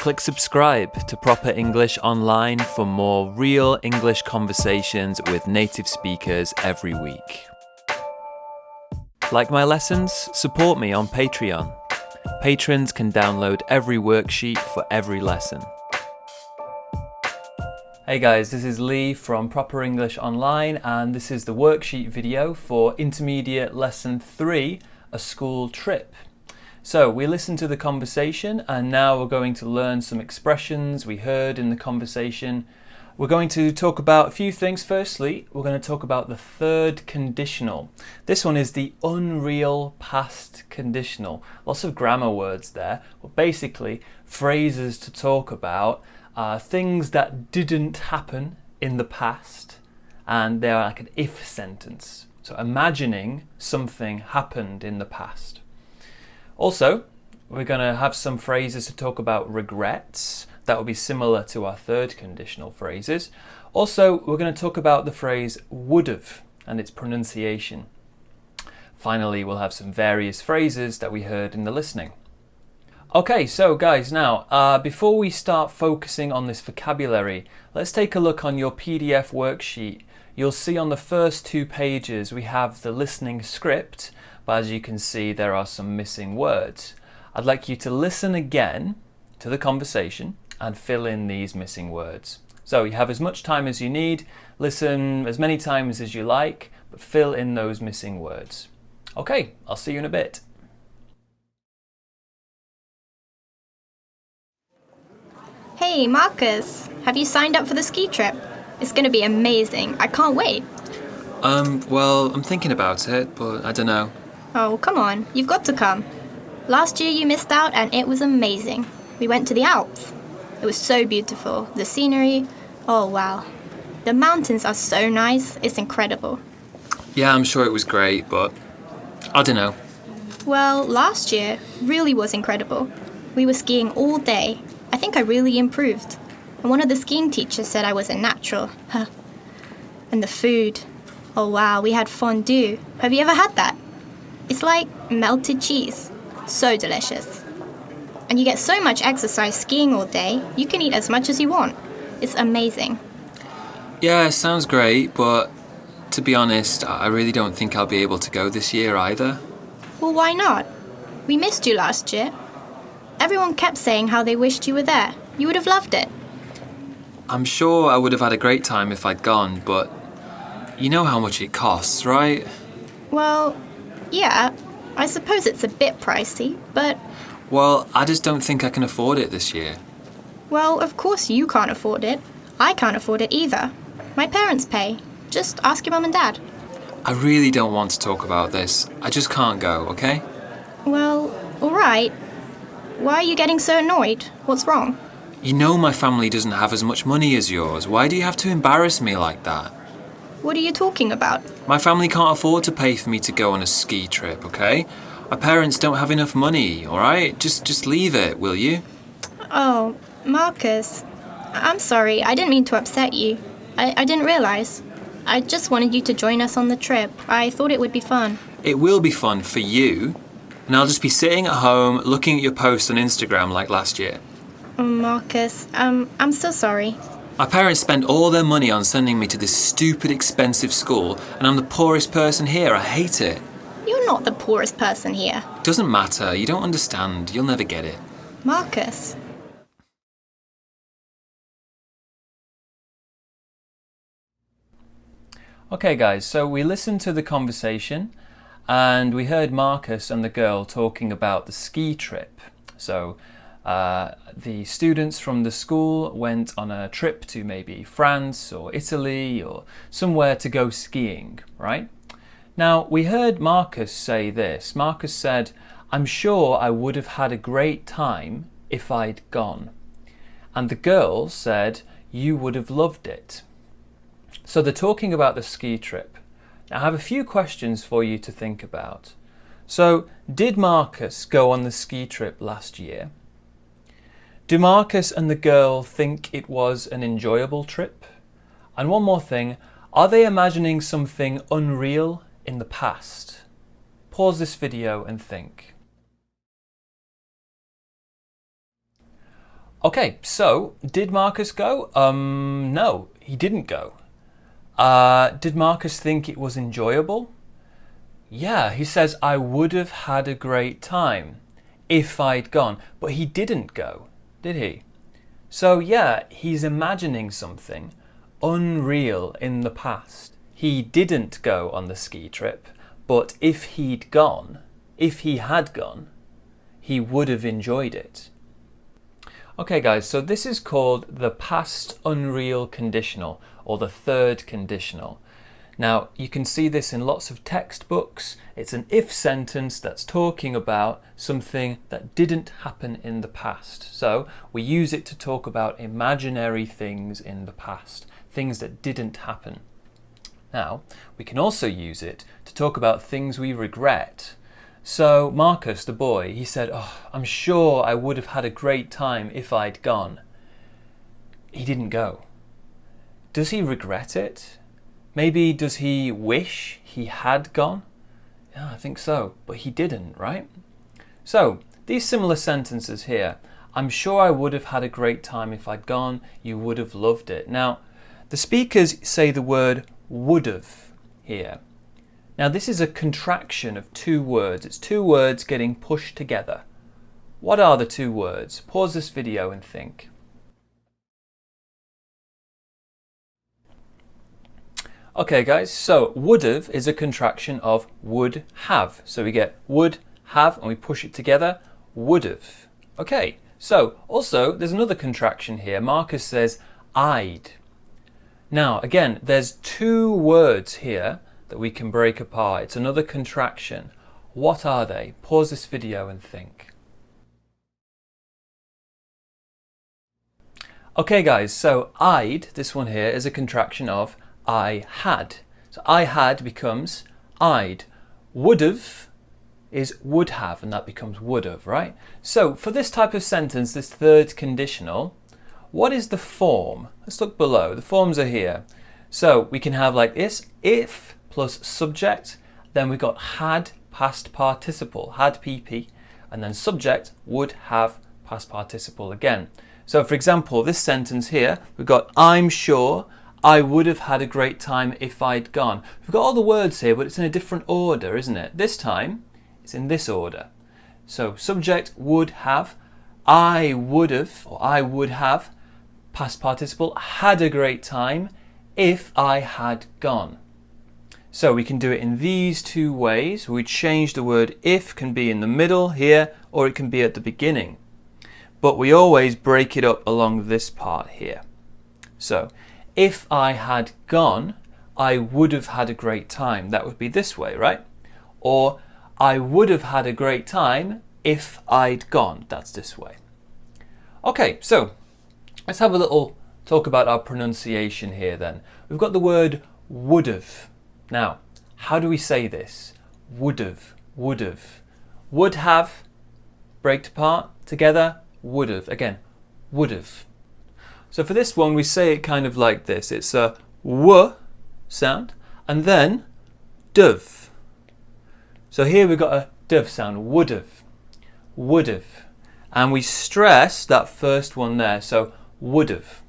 click subscribe to Proper English Online for more real English conversations with native speakers every week. Like my lessons? Support me on Patreon. Patrons can download every worksheet for every lesson. Hey guys, this is Lee from Proper English Online, and this is the worksheet video for Intermediate Lesson 3, A School Trip. So we listened to the conversation and now we're going to learn some expressions we heard in the conversation. We're going to talk about a few things. Firstly, we're going to talk about the third conditional. This one is the unreal past conditional. Lots of grammar words there, but basically phrases to talk about things that didn't happen in the past, and they're like an if sentence. So imagining something happened in the past. Also, we're going to have some phrases to talk about regrets. That will be similar to our third conditional phrases. Also, we're going to talk about the phrase would've and its pronunciation. Finally, we'll have some various phrases that we heard in the listening. Okay, so guys, now, before we start focusing on this vocabulary, let's take a look on your PDF worksheet. You'll see on the first 2 pages we have the listening script, but as you can see, there are some missing words. I'd like you to listen again to the conversation and fill in these missing words. So you have as much time as you need, listen as many times as you like, but fill in those missing words. Okay, I'll see you in a bit. Hey Marcus, have you signed up for the ski trip? It's going to be amazing. I can't wait. Well, I'm thinking about it, but I don't know. Oh, come on. You've got to come. Last year you missed out and it was amazing. We went to the Alps. It was so beautiful. The scenery, oh wow. The mountains are so nice. It's incredible. Yeah, I'm sure it was great, but I don't know. Well, last year really was incredible. We were skiing all day. I think I really improved. And one of the skiing teachers said I was a natural. And the food. Oh wow, we had fondue. Have you ever had that? It's like melted cheese. So delicious. And you get so much exercise skiing all day, you can eat as much as you want. It's amazing. Yeah, sounds great, but to be honest, I really don't think I'll be able to go this year either. Well, why not? We missed you last year. Everyone kept saying how they wished you were there. You would have loved it. I'm sure I would have had a great time if I'd gone, but you know how much it costs, right? Well, yeah, I suppose it's a bit pricey, but... Well, I just don't think I can afford it this year. Well, of course you can't afford it. I can't afford it either. My parents pay. Just ask your mum and dad. I really don't want to talk about this. I just can't go, okay? Well, all right. Why are you getting so annoyed? What's wrong? You know my family doesn't have as much money as yours. Why do you have to embarrass me like that? What are you talking about? My family can't afford to pay for me to go on a ski trip, okay? My parents don't have enough money, alright? Just leave it, will you? Oh, Marcus. I'm sorry, I didn't mean to upset you. I didn't realise. I just wanted you to join us on the trip. I thought it would be fun. It will be fun for you, and I'll just be sitting at home looking at your posts on Instagram like last year. Oh, Marcus, I'm so sorry. My parents spent all their money on sending me to this stupid, expensive school, and I'm the poorest person here. I hate it. You're not the poorest person here. Doesn't matter. You don't understand. You'll never get it. Marcus. Okay, guys, so we listened to the conversation and we heard Marcus and the girl talking about the ski trip. So the students from the school went on a trip to maybe France or Italy or somewhere to go skiing, right? Now, we heard Marcus say this. Marcus said, I'm sure I would have had a great time if I'd gone. And the girl said, you would have loved it. So they're talking about the ski trip. Now, I have a few questions for you to think about. So, did Marcus go on the ski trip last year? Do Marcus and the girl think it was an enjoyable trip? And one more thing, are they imagining something unreal in the past? Pause this video and think. Okay, so did Marcus go? No, he didn't go. Did Marcus think it was enjoyable? Yeah, he says, I would have had a great time if I'd gone. But he didn't go, did he? So yeah, he's imagining something unreal in the past. He didn't go on the ski trip, but if he had gone, he would have enjoyed it. Okay guys, so this is called the past unreal conditional, or the third conditional. Now, you can see this in lots of textbooks. It's an if sentence that's talking about something that didn't happen in the past. So we use it to talk about imaginary things in the past, things that didn't happen. Now, we can also use it to talk about things we regret. So Marcus, the boy, he said, oh, I'm sure I would have had a great time if I'd gone. He didn't go. Does he regret it? Maybe does he wish he had gone? Yeah, I think so, but he didn't, right? So, these similar sentences here. I'm sure I would have had a great time if I'd gone. You would have loved it. Now, the speakers say the word would have here. Now, this is a contraction of two words. It's two words getting pushed together. What are the two words? Pause this video and think. Okay guys, so would have is a contraction of would have. So we get would have and we push it together, would have. Okay, so also there's another contraction here. Marcus says I'd. Now again, there's two words here that we can break apart. It's another contraction. What are they? Pause this video and think. Okay guys, so I'd, this one here, is a contraction of I had. So I had becomes I'd. Would've is would have, and that becomes would have, right? So for this type of sentence, this third conditional, what is the form? Let's look below. The forms are here. So we can have like this, if plus subject, then we've got had past participle, had PP, and then subject would have past participle again. So for example, this sentence here, we've got I'm sure I would have had a great time if I'd gone. We've got all the words here, but it's in a different order, isn't it? This time, it's in this order. So subject would have, I would have, or I would have, past participle, had a great time if I had gone. So we can do it in these two ways. We change the word if, can be in the middle here, or it can be at the beginning. But we always break it up along this part here. So, if I had gone, I would have had a great time. That would be this way, right? Or, I would have had a great time if I'd gone. That's this way. Okay, so let's have a little talk about our pronunciation here then. We've got the word would have. Now, how do we say this? Would have, would have. Would have, break apart, together, would have. Again, would have. So for this one, we say it kind of like this. It's a w sound, and then dove. So here we've got a dove sound, would have, would have. And we stress that first one there, so would have.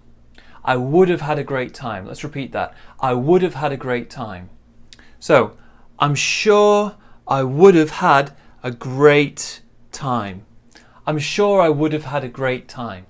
I would have had a great time. Let's repeat that. I would have had a great time. So, I'm sure I would have had a great time. I'm sure I would have had a great time.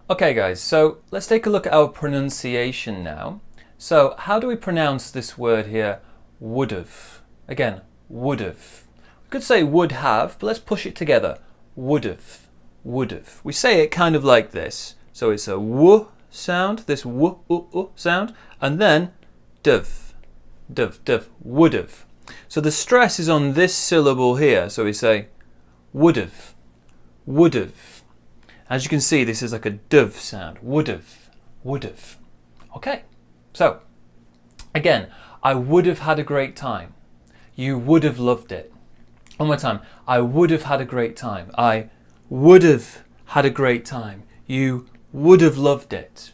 Okay guys, so let's take a look at our pronunciation now. So, how do we pronounce this word here, would have? Again, would have. We could say would have, but let's push it together. Would have, would have. We say it kind of like this. So it's a w sound, this w sound, and then dove. Dove, dove, would have. So the stress is on this syllable here. So we say would have, would have. As you can see, this is like a dove sound. Would have, would have. Okay. So again, I would have had a great time. You would have loved it. One more time. I would have had a great time. I would have had a great time. You would have loved it.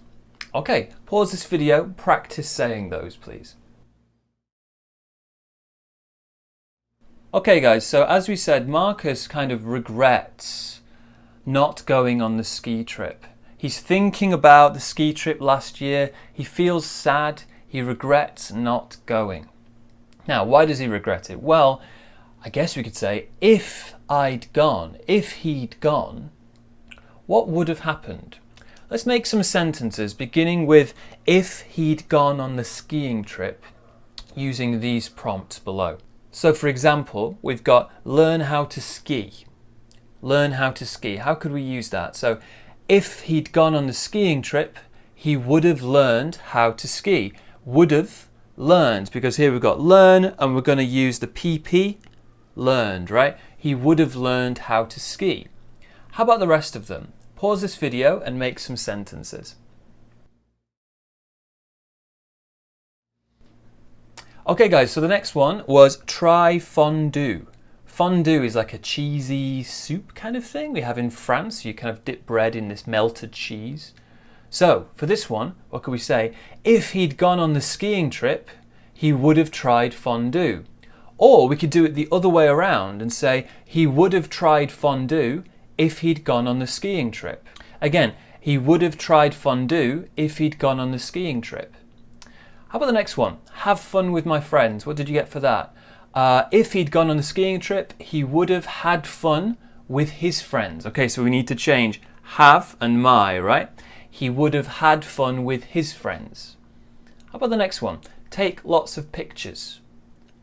Okay, pause this video, practice saying those, please. Okay guys, so as we said, Marcus kind of regrets not going on the ski trip. He's thinking about the ski trip last year. He feels sad. He regrets not going. Now, why does he regret it? Well, I guess we could say, if he'd gone, what would have happened? Let's make some sentences beginning with if he'd gone on the skiing trip using these prompts below. So for example, we've got learn how to ski. Learn how to ski. How could we use that? So if he'd gone on the skiing trip, he would have learned how to ski. Would have learned, because here we've got learn and we're going to use the PP, learned, right? He would have learned how to ski. How about the rest of them? Pause this video and make some sentences. Okay guys, so the next one was try fondue. Fondue is like a cheesy soup kind of thing we have in France. You kind of dip bread in this melted cheese. So for this one, what could we say? If he'd gone on the skiing trip, he would have tried fondue. Or we could do it the other way around and say he would have tried fondue if he'd gone on the skiing trip. Again, he would have tried fondue if he'd gone on the skiing trip. How about the next one? Have fun with my friends. What did you get for that? If he'd gone on the skiing trip, he would have had fun with his friends. Okay, so we need to change have and my, right? He would have had fun with his friends. How about the next one? Take lots of pictures.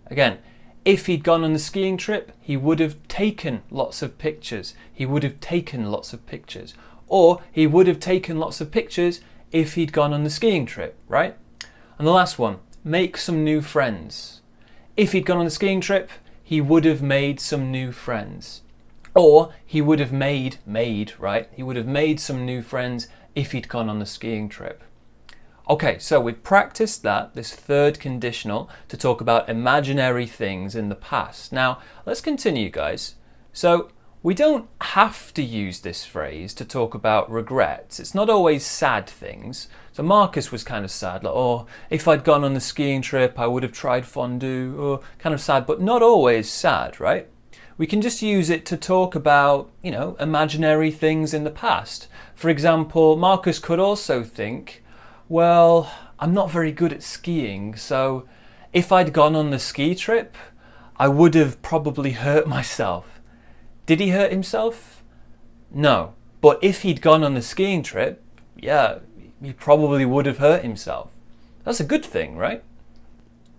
Again, if he'd gone on the skiing trip, he would have taken lots of pictures. He would have taken lots of pictures. Or he would have taken lots of pictures if he'd gone on the skiing trip, right? And the last one, make some new friends. If he'd gone on the skiing trip, he would have made some new friends. Or he would have made, right? He would have made some new friends if he'd gone on the skiing trip. Okay, so we've practiced that, this third conditional, to talk about imaginary things in the past. Now, let's continue, guys. So, we don't have to use this phrase to talk about regrets. It's not always sad things. So Marcus was kind of sad, like, oh, if I'd gone on the skiing trip, I would have tried fondue, or kind of sad, but not always sad, right? We can just use it to talk about, imaginary things in the past. For example, Marcus could also think, well, I'm not very good at skiing, so if I'd gone on the ski trip, I would have probably hurt myself. Did he hurt himself? No. But if he'd gone on the skiing trip, yeah, he probably would have hurt himself. That's a good thing, right?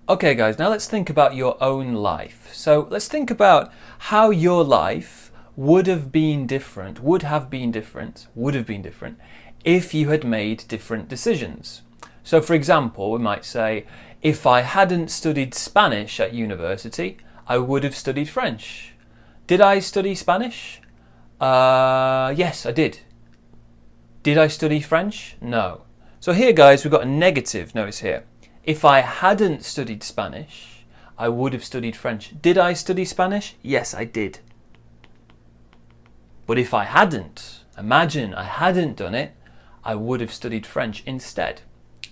Okay guys, now let's think about your own life. So let's think about how your life would have been different if you had made different decisions. So for example, we might say, if I hadn't studied Spanish at university, I would have studied French. Did I study Spanish? Yes, I did. Did I study French? No. So here, guys, we've got a negative. Notice here. If I hadn't studied Spanish, I would have studied French. Did I study Spanish? Yes, I did. But if I hadn't, imagine I hadn't done it, I would have studied French instead.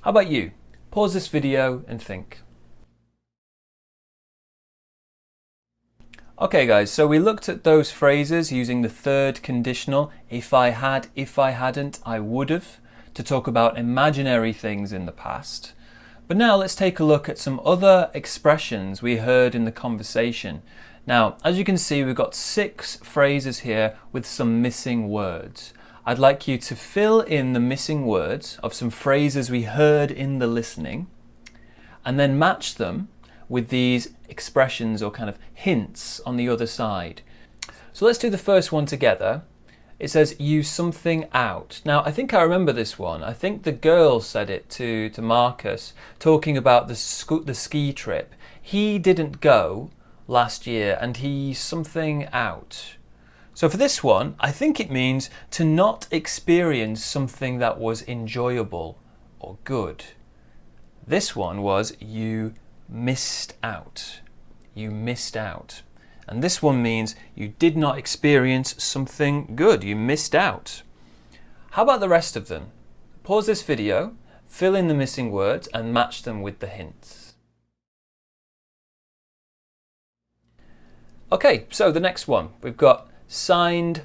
How about you? Pause this video and think. Okay guys, so we looked at those phrases using the third conditional, if I had, if I hadn't, I would have, to talk about imaginary things in the past. But now let's take a look at some other expressions we heard in the conversation. Now, as you can see, we've got 6 phrases here with some missing words. I'd like you to fill in the missing words of some phrases we heard in the listening, and then match them with these expressions or kind of hints on the other side. So let's do the first one together. It says, use something out. Now, I think I remember this one. I think the girl said it to Marcus, talking about the ski trip. He didn't go last year and he's something out. So for this one, I think it means to not experience something that was enjoyable or good. This one was you missed out. You missed out. And this one means you did not experience something good. You missed out. How about the rest of them? Pause this video, fill in the missing words and match them with the hints. Okay, so the next one, we've got signed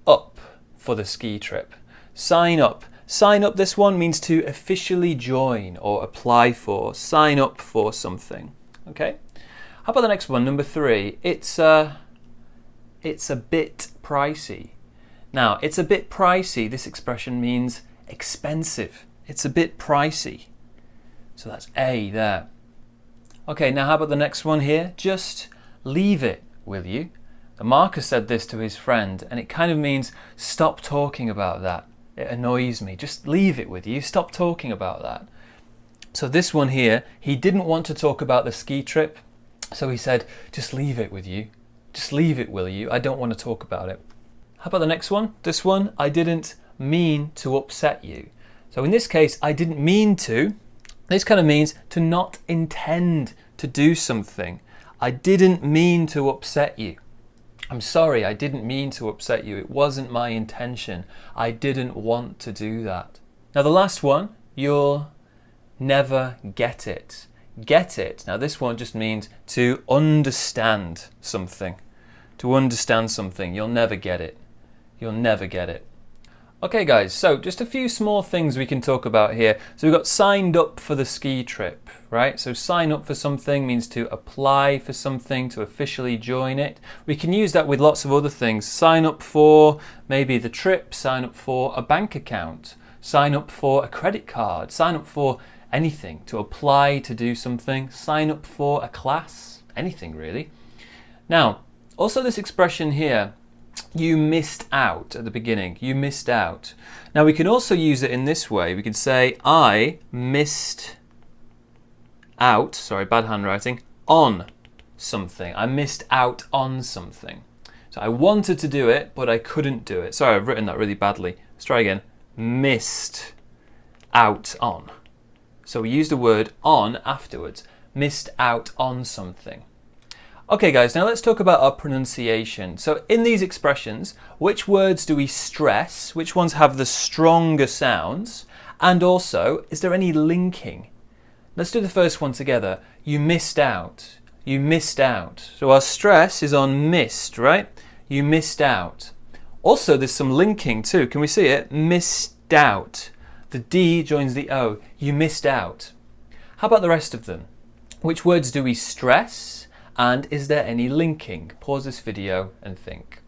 up. for the ski trip. Sign up. Sign up, this one means to officially join or apply for. Sign up for something. Okay? How about the next one, number 3? It's a bit pricey. Now, it's a bit pricey. This expression means expensive. It's a bit pricey. So that's A there. Okay, now how about the next one here? Just leave it, will you? The marker said this to his friend, and it kind of means stop talking about that. It annoys me. Just leave it with you. Stop talking about that. So this one here, he didn't want to talk about the ski trip, so he said, just leave it with you. Just leave it, will you? I don't want to talk about it. How about the next one? This one, I didn't mean to upset you. So in this case, I didn't mean to. This kind of means to not intend to do something. I didn't mean to upset you. I'm sorry, I didn't mean to upset you. It wasn't my intention. I didn't want to do that. Now the last one, you'll never get it. Get it. Now this one just means to understand something. To understand something. You'll never get it. You'll never get it. Okay guys, so just a few small things we can talk about here. So we've got signed up for the ski trip, right? So sign up for something means to apply for something, to officially join it. We can use that with lots of other things. Sign up for maybe the trip, sign up for a bank account, sign up for a credit card, sign up for anything, to apply to do something, sign up for a class, anything really. Now, also this expression here, you missed out at the beginning. You missed out. Now we can also use it in this way. We can say, I missed out, sorry, bad handwriting, on something. I missed out on something. So I wanted to do it, but I couldn't do it. Sorry, I've written that really badly. Let's try again. Missed out on. So we use the word on afterwards. Missed out on something. Okay guys, now let's talk about our pronunciation. So in these expressions, which words do we stress? Which ones have the stronger sounds? And also, is there any linking? Let's do the first one together. You missed out. You missed out. So our stress is on missed, right? You missed out. Also, there's some linking too. Can we see it? Missed out. The D joins the O. You missed out. How about the rest of them? Which words do we stress? And is there any linking? Pause this video and think.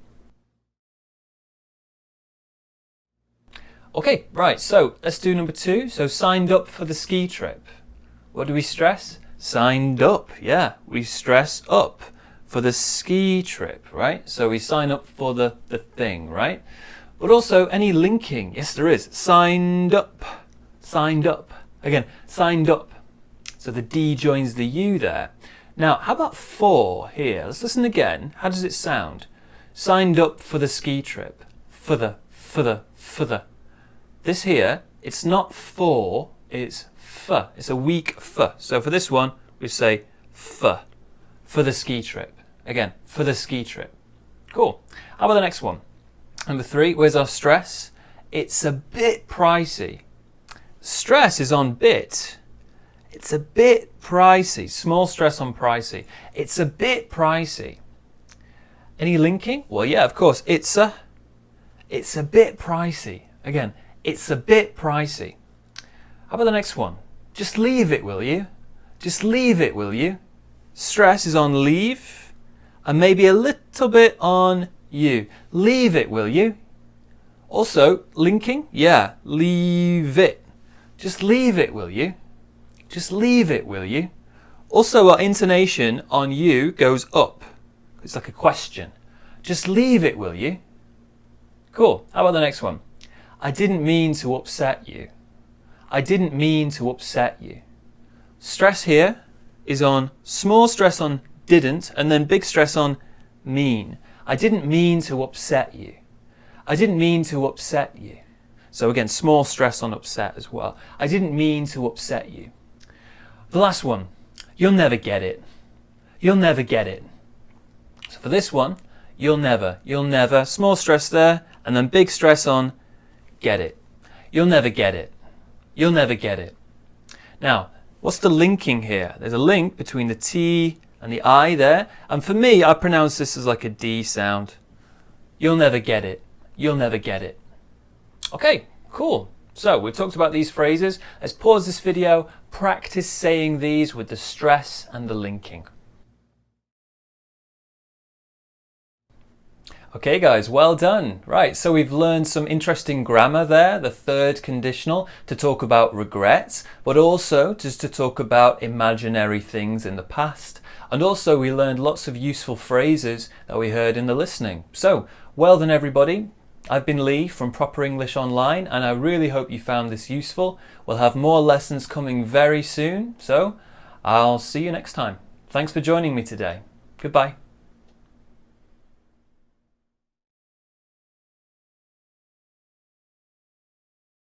Okay, right, so let's do number 2. So signed up for the ski trip. What do we stress? Signed up, yeah. We stress up for the ski trip, right? So we sign up for the thing, right? But also any linking? Yes, there is. Signed up. Signed up. Again, signed up. So the D joins the U there. Now, how about for here? Let's listen again. How does it sound? Signed up for the ski trip. For the. This here, it's not for, it's f. It's a weak f. So for this one, we say f. For the ski trip. Again, for the ski trip. Cool. How about the next one? Number 3, where's our stress? It's a bit pricey. Stress is on bit. It's a bit pricey. Small stress on pricey. It's a bit pricey. Any linking? Well, yeah, of course. It's a bit pricey. Again, it's a bit pricey. How about the next one? Just leave it, will you? Just leave it, will you? Stress is on leave and maybe a little bit on you. Leave it, will you? Also, linking? Yeah, leave it. Just leave it, will you? Just leave it, will you? Also, our intonation on you goes up. It's like a question. Just leave it, will you? Cool. How about the next one? I didn't mean to upset you. I didn't mean to upset you. Stress here is on small stress on didn't and then big stress on mean. I didn't mean to upset you. I didn't mean to upset you. So again, small stress on upset as well. I didn't mean to upset you. The last one, you'll never get it. You'll never get it. So for this one, you'll never, small stress there, and then big stress on get it. You'll never get it. You'll never get it. Now, what's the linking here? There's a link between the T and the I there, and for me, I pronounce this as like a D sound. You'll never get it. You'll never get it. Okay, cool. So we've talked about these phrases. Let's pause this video, practice saying these with the stress and the linking. Okay guys, well done. Right, so we've learned some interesting grammar there, the third conditional, to talk about regrets, but also just to talk about imaginary things in the past. And also we learned lots of useful phrases that we heard in the listening. So, well done everybody. I've been Lee from Proper English Online, and I really hope you found this useful. We'll have more lessons coming very soon, so I'll see you next time. Thanks for joining me today. Goodbye.